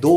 2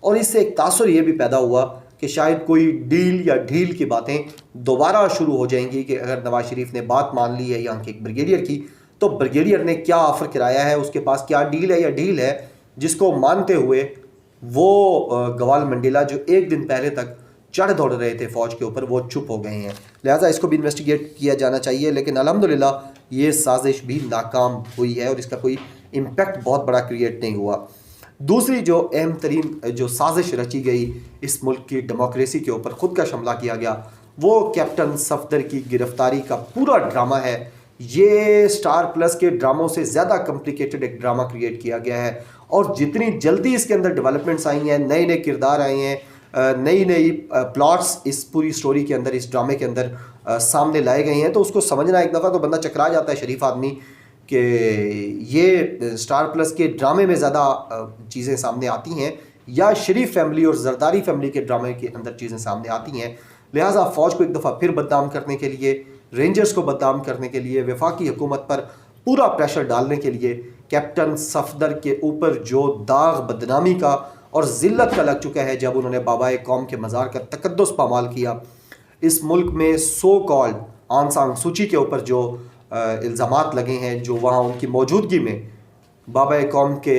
اور اس سے ایک تاثر یہ بھی پیدا ہوا کہ شاید کوئی ڈیل یا ڈھیل کی باتیں دوبارہ شروع ہو جائیں گی کہ اگر نواز شریف نے بات مان لی ہے یہاں کے ایک بریگیڈیئر کی، تو بریگیڈیئر نے کیا آفر کرایا ہے، اس کے پاس کیا ڈیل ہے یا ڈیل ہے، جس کو مانتے ہوئے وہ گوال منڈیلا جو ایک دن پہلے تک چڑھ دوڑ رہے تھے فوج کے اوپر، وہ چپ ہو گئے ہیں۔ لہٰذا اس کو بھی انویسٹیگیٹ کیا جانا چاہیے، لیکن الحمدللہ یہ سازش بھی ناکام ہوئی ہے اور اس کا کوئی امپیکٹ بہت بڑا کریٹ نہیں ہوا۔ دوسری جو اہم ترین جو سازش رچی گئی اس ملک کی ڈیموکریسی کے اوپر، خود کا حملہ کیا گیا، وہ کیپٹن صفدر کی گرفتاری کا پورا ڈرامہ ہے۔ یہ سٹار پلس کے ڈراموں سے زیادہ کمپلیکیٹڈ ایک ڈرامہ کریٹ کیا گیا ہے، اور جتنی جلدی اس کے اندر ڈیولپمنٹس آئی ہیں، نئے نئے کردار آئے ہیں، نئی پلاٹس اس پوری سٹوری کے اندر، اس ڈرامے کے اندر سامنے لائے گئے ہیں، تو اس کو سمجھنا ایک دفعہ تو بندہ چکرا جاتا ہے شریف آدمی کہ یہ سٹار پلس کے ڈرامے میں زیادہ چیزیں سامنے آتی ہیں یا شریف فیملی اور زرداری فیملی کے ڈرامے کے اندر چیزیں سامنے آتی ہیں۔ لہٰذا فوج کو ایک دفعہ پھر بدنام کرنے کے لیے، رینجرز کو بدنام کرنے کے لیے، وفاقی حکومت پر پورا پریشر ڈالنے کے لیے کیپٹن صفدر کے اوپر جو داغ بدنامی کا اور ذلت کا لگ چکا ہے جب انہوں نے بابائے قوم کے مزار کا تقدس پامال کیا، اس ملک میں سو کالڈ آن سان سوچی کے اوپر جو الزامات لگے ہیں، جو وہاں ان کی موجودگی میں بابائے قوم کے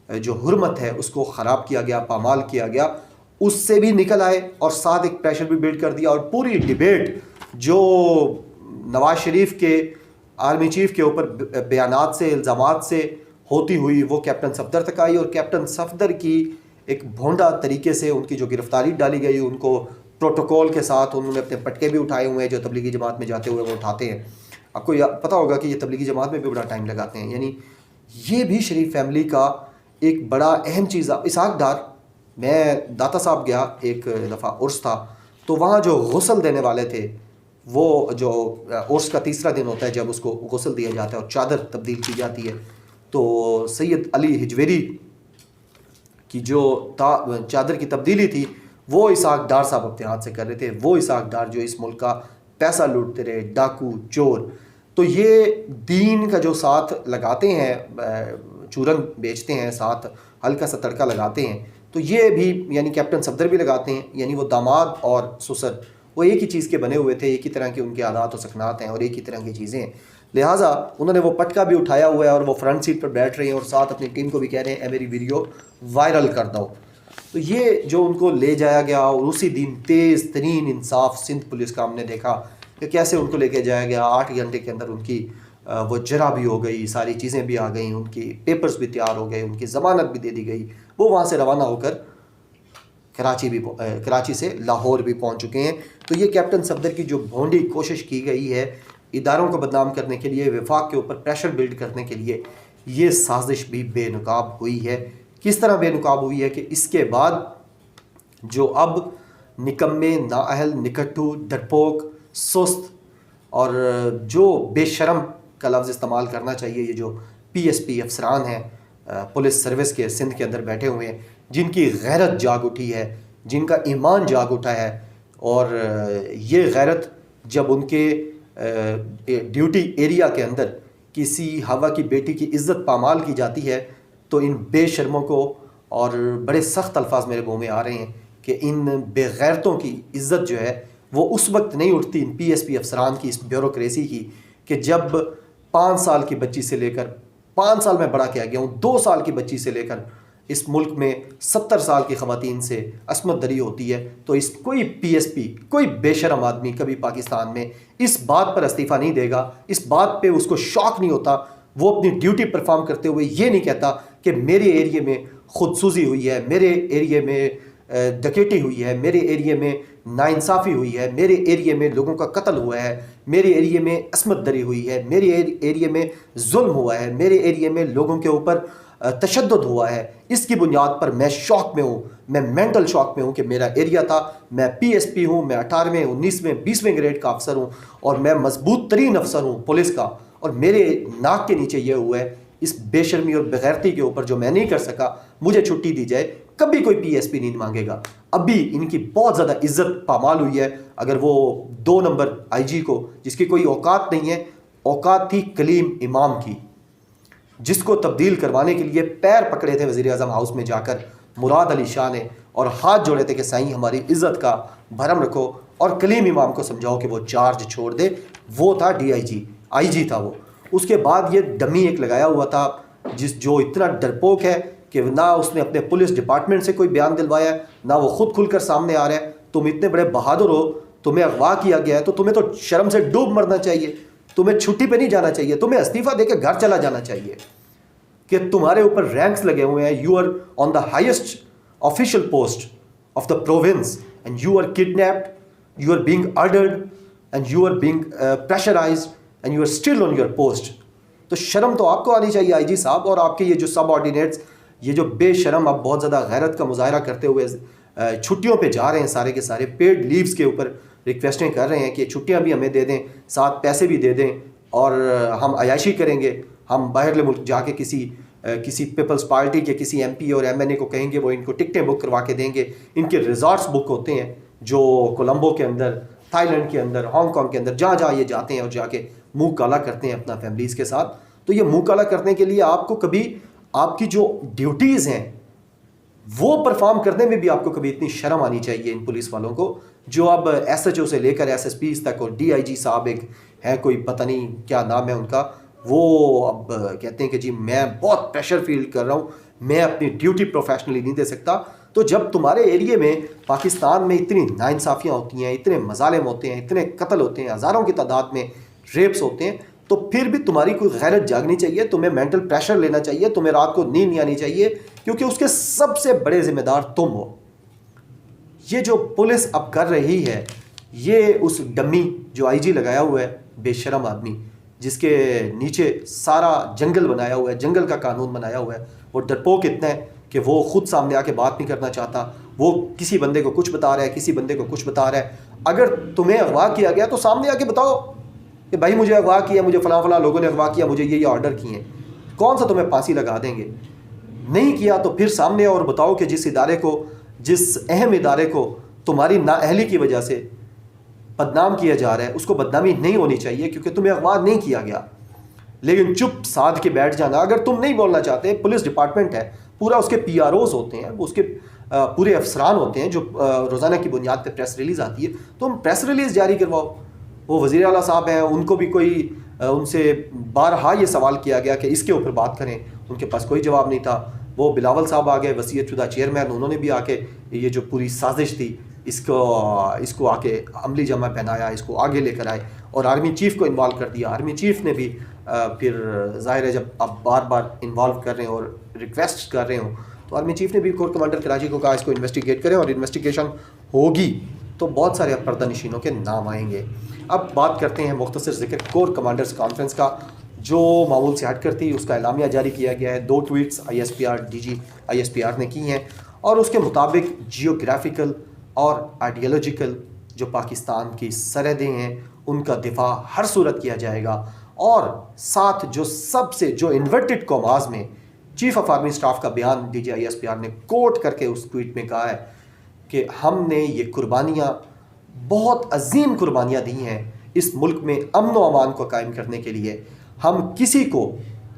جو حرمت ہے اس کو خراب کیا گیا، پامال کیا گیا، اس سے بھی نکل آئے اور ساتھ ایک پریشر بھی بلڈ کر دیا، اور پوری ڈیبیٹ جو نواز شریف کے آرمی چیف کے اوپر بیانات سے، الزامات سے ہوتی ہوئی وہ کیپٹن صفدر تک آئی، اور کیپٹن صفدر کی ایک بھونڈا طریقے سے ان کی جو گرفتاری ڈالی گئی، ان کو پروٹوکول کے ساتھ انہوں نے اپنے پٹکے بھی اٹھائے ہوئے ہیں جو تبلیغی جماعت میں جاتے ہوئے وہ اٹھاتے ہیں۔ آپ کو پتہ ہوگا کہ یہ تبلیغی جماعت میں بھی بڑا ٹائم لگاتے ہیں، یعنی یہ بھی شریف فیملی کا ایک بڑا اہم چیز ہے۔ اسحاق ڈار، میں داتا صاحب گیا ایک دفعہ، عرس تھا، تو وہاں جو غسل دینے والے تھے، وہ جو عرس کا تیسرا دن ہوتا ہے جب اس کو غسل دیا جاتا ہے اور چادر تبدیل کی جاتی ہے، تو سید علی ہجویری کی جو چادر کی تبدیلی تھی وہ اسحاق ڈار صاحب اپنے ہاتھ سے کر رہے تھے، وہ اسحاق ڈار جو اس ملک کا پیسہ لوٹتے رہے، ڈاکو، چور۔ تو یہ دین کا جو ساتھ لگاتے ہیں، چورن بیچتے ہیں، ساتھ ہلکا سا تڑکا لگاتے ہیں، تو یہ بھی یعنی کیپٹن صفدر بھی لگاتے ہیں، یعنی وہ داماد اور سسر وہ ایک ہی چیز کے بنے ہوئے تھے، ایک ہی طرح کے ان کے عادات و سکنات ہیں اور ایک ہی طرح کی چیزیں ہیں۔ لہٰذا انہوں نے وہ پٹکا بھی اٹھایا ہوا ہے اور وہ فرنٹ سیٹ پر بیٹھ رہے ہیں اور ساتھ اپنی ٹیم کو بھی کہہ رہے ہیں اے میری ویڈیو وائرل کر دو۔ تو یہ جو ان کو لے جایا گیا، اور اسی دن تیز ترین انصاف سندھ پولیس کا ہم نے دیکھا کہ کیسے ان کو لے کے جایا گیا، 8 گھنٹے کے اندر ان کی وہ جرا بھی ہو گئی، ساری چیزیں بھی آ گئیں، ان کی پیپرز بھی تیار ہو گئے، ان کی ضمانت بھی دے دی گئی، وہ وہاں سے روانہ ہو کر کراچی سے لاہور بھی پہنچ چکے ہیں۔ تو یہ کیپٹن صفدر کی جو بھونڈی کوشش کی گئی ہے اداروں کو بدنام کرنے کے لیے، وفاق کے اوپر پریشر بلڈ کرنے کے لیے، یہ سازش بھی بے نقاب ہوئی ہے۔ کس طرح بے نقاب ہوئی ہے کہ اس کے بعد جو اب نکمے، نااہل، نکٹو، ڈرپوک، سست اور جو بے شرم کا لفظ استعمال کرنا چاہیے، یہ جو پی ایس پی افسران ہیں پولیس سروس کے سندھ کے اندر بیٹھے ہوئے ہیں، جن کی غیرت جاگ اٹھی ہے، جن کا ایمان جاگ اٹھا ہے، اور یہ غیرت جب ان کے ڈیوٹی ایریا کے اندر کسی ہوا کی بیٹی کی عزت پامال کی جاتی ہے، تو ان بے شرموں کو، اور بڑے سخت الفاظ میرے منہ میں آ رہے ہیں کہ ان بے غیرتوں کی عزت جو ہے وہ اس وقت نہیں اٹھتی ان پی ایس پی افسران کی، اس بیوروکریسی کی، کہ جب 5 سال کی بچی سے لے کر، 5 سال میں بڑا کیا گیا ہوں، 2 سال کی بچی سے لے کر اس ملک میں 70 سال کی خواتین سے عصمت دری ہوتی ہے، تو اس کوئی پی ایس پی، کوئی بے شرم آدمی کبھی پاکستان میں اس بات پر استعفیٰ نہیں دے گا، اس بات پہ اس کو شوق نہیں ہوتا، وہ اپنی ڈیوٹی پرفارم کرتے ہوئے یہ نہیں کہتا کہ میرے ایریے میں خودسوزی ہوئی ہے، میرے ایریے میں ڈکیٹی ہوئی ہے، میرے ایریے میں ناانصافی ہوئی ہے، میرے ایریے میں لوگوں کا قتل ہوا ہے، میرے ایریے میں عصمت دری ہوئی ہے، میرے ایریے میں ظلم ہوا ہے، میرے ایریے میں لوگوں کے اوپر تشدد ہوا ہے، اس کی بنیاد پر میں شوق میں ہوں، میں مینٹل شوق میں ہوں کہ میرا ایریا تھا، میں پی ایس پی ہوں، میں 18ویں 19ویں 20ویں گریڈ کا افسر ہوں، اور میں مضبوط ترین افسر ہوں پولیس کا، اور میرے ناک کے نیچے یہ ہوا ہے، اس بے شرمی اور بغیرتی کے اوپر جو میں نہیں کر سکا، مجھے چھٹی دی جائے، کبھی کوئی پی ایس پی نہیں مانگے گا۔ ابھی ان کی بہت زیادہ عزت پامال ہوئی ہے، اگر وہ 2 نمبر آئی جی کو، جس کی کوئی اوقات نہیں ہے، اوقات تھی کلیم امام کی، جس کو تبدیل کروانے کے لیے پیر پکڑے تھے وزیر اعظم ہاؤس میں جا کر مراد علی شاہ نے، اور ہاتھ جوڑے تھے کہ سائیں ہماری عزت کا بھرم رکھو اور کلیم امام کو سمجھاؤ کہ وہ چارج چھوڑ دے. وہ تھا آئی جی تھا وہ. اس کے بعد یہ ڈمی ایک لگایا ہوا تھا جو اتنا ڈرپوک ہے کہ نہ اس نے اپنے پولیس ڈپارٹمنٹ سے کوئی بیان دلوایا ہے، نہ وہ خود کھل کر سامنے آ رہا ہے. تم اتنے بڑے بہادر ہو، تمہیں اغوا کیا گیا ہے تو تمہیں تو شرم سے ڈوب مرنا چاہیے، تمہیں چھٹی پہ نہیں جانا چاہیے، تمہیں استعفیٰ دے کے گھر چلا جانا چاہیے کہ تمہارے اوپر رینکس لگے ہوئے ہیں. You are on the highest official post of the province and you are kidnapped, you are being ordered and you are being pressurised and you are still on your post. تو شرم تو آپ کو آنی چاہیے آئی جی صاحب. اور آپ کے یہ جو سب آرڈینیٹس، یہ جو بے شرم آپ بہت زیادہ غیرت کا مظاہرہ کرتے ہوئے چھٹیوں پہ جا رہے ہیں، سارے کے سارے پیڈ لیوز کے اوپر ریکویسٹیں کر رہے ہیں کہ چھٹیاں بھی ہمیں دے دیں، ساتھ پیسے بھی دے دیں اور ہم عیاشی کریں گے. ہم باہر ملک جا کے کسی پیپلز پارٹی کے کسی ایم پی اور ایم این اے کو کہیں گے وہ ان کو ٹکٹیں بک کروا کے دیں گے. ان کے ریزارٹس بک ہوتے ہیں جو کولمبو کے اندر، تھائی لینڈ کے اندر، ہانگ کانگ کے اندر، جہاں جہاں یہ جاتے ہیں اور جا کے منہ کالا کرتے ہیں اپنا فیملیز کے ساتھ. تو یہ منہ کالا کرنے کے لیے آپ کو کبھی آپ کی جو ڈیوٹیز ہیں وہ پرفارم کرنے میں بھی آپ کو کبھی اتنی شرم آنی چاہیے ان پولیس والوں کو جو اب ایس ایچ او سے لے کر ایس ایس پیز تک، اور ڈی آئی جی صاحب ایک ہے کوئی پتہ نہیں کیا نام ہے ان کا، وہ اب کہتے ہیں کہ جی میں بہت پریشر فیل کر رہا ہوں، میں اپنی ڈیوٹی پروفیشنلی نہیں دے سکتا. تو جب تمہارے ایریے میں پاکستان میں اتنی ناانصافیاں ہوتی ہیں، اتنے مظالم ہوتے ہیں، اتنے قتل ہوتے ہیں، ہزاروں کی تعداد میں ریپس ہوتے ہیں، تو پھر بھی تمہاری کوئی غیرت جاگنی چاہیے، تمہیں مینٹل پریشر لینا چاہیے، تمہیں رات کو نیند نہیں آنی چاہیے، کیونکہ اس کے سب سے بڑے ذمہ دار تم ہو. یہ جو پولیس اب کر رہی ہے، یہ اس ڈمی جو آئی جی لگایا ہوا ہے، بے شرم آدمی جس کے نیچے سارا جنگل بنایا ہوا ہے، جنگل کا قانون بنایا ہوا ہے، وہ ڈرپوک اتنا ہے کہ وہ خود سامنے آ کے بات نہیں کرنا چاہتا. وہ کسی بندے کو کچھ بتا رہا ہے، کسی بندے کو کچھ بتا رہا ہے. اگر تمہیں اغوا کیا گیا تو سامنے آ کے بتاؤ کہ بھائی مجھے اغوا کیا، مجھے فلاں فلاں لوگوں نے اغوا کیا، مجھے یہ آرڈر کیے ہیں. کون سا تمہیں پھانسی لگا دیں گے؟ نہیں کیا تو پھر سامنے اور بتاؤ کہ جس اہم ادارے کو تمہاری نااہلی کی وجہ سے بدنام کیا جا رہا ہے، اس کو بدنامی نہیں ہونی چاہیے کیونکہ تمہیں اغوا نہیں کیا گیا. لیکن چپ سادھ کے بیٹھ جانا. اگر تم نہیں بولنا چاہتے، پولیس ڈپارٹمنٹ ہے پورا، اس کے پی آر اوز ہوتے ہیں، اس کے پورے افسران ہوتے ہیں جو روزانہ کی بنیاد پہ پریس ریلیز آتی ہے، تم پریس ریلیز جاری کرواؤ. وہ وزیر اعلیٰ صاحب ہیں، ان کو بھی کوئی ان سے بارہا یہ سوال کیا گیا کہ اس کے اوپر بات کریں، ان کے پاس کوئی جواب نہیں تھا. وہ بلاول صاحب آ گئے وصیت شدہ چیئرمین، انہوں نے بھی آ کے یہ جو پوری سازش تھی اس کو آ کے عملی جامہ پہنایا، اس کو آگے لے کر آئے اور آرمی چیف کو انوالو کر دیا. آرمی چیف نے بھی پھر ظاہر ہے جب آپ بار بار انوالو کر رہے ہیں اور ریکویسٹ کر رہے ہوں تو آرمی چیف نے بھی کور کمانڈر کراچی کو کہا اس کو انویسٹیگیٹ کریں، اور انویسٹیگیشن ہوگی تو بہت سارے پردہ نشینوں کے نام آئیں گے. اب بات کرتے ہیں مختصر ذکر کور کمانڈرز کانفرنس کا جو معمول سے ہٹ کرتی، اس کا اعلامیہ جاری کیا گیا ہے. 2 tweets I S P R D G I S P R نے کی ہیں اور اس کے مطابق جیوگرافیکل اور آئیڈیالوجیکل جو پاکستان کی سرحدیں ہیں ان کا دفاع ہر صورت کیا جائے گا. اور ساتھ جو انورٹڈ کاماز میں چیف آف آرمی اسٹاف کا بیان D G I S P R نے کوٹ کر کے اس ٹویٹ میں کہا ہے کہ ہم نے یہ قربانیاں، بہت عظیم قربانیاں دی ہیں اس ملک میں امن و امان کو قائم کرنے کے لیے. ہم کسی کو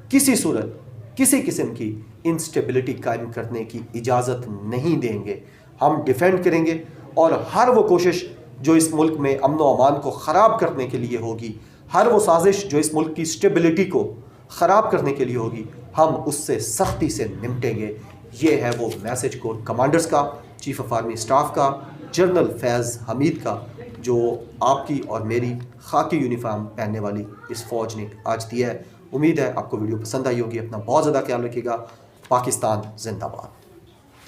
کسی صورت کسی قسم کی انسٹیبلٹی قائم کرنے کی اجازت نہیں دیں گے. ہم ڈیفینڈ کریں گے اور ہر وہ کوشش جو اس ملک میں امن و امان کو خراب کرنے کے لیے ہوگی، ہر وہ سازش جو اس ملک کی اسٹیبلٹی کو خراب کرنے کے لیے ہوگی، ہم اس سے سختی سے نمٹیں گے. یہ ہے وہ میسج کور کمانڈرز کا، چیف آف آرمی اسٹاف کا، جنرل فیض حمید کا، جو آپ کی اور میری خاکی یونیفارم پہننے والی اس فوج نے آج دیا ہے. امید ہے آپ کو ویڈیو پسند آئی ہوگی. اپنا بہت زیادہ خیال رکھیے گا. پاکستان زندہ باد.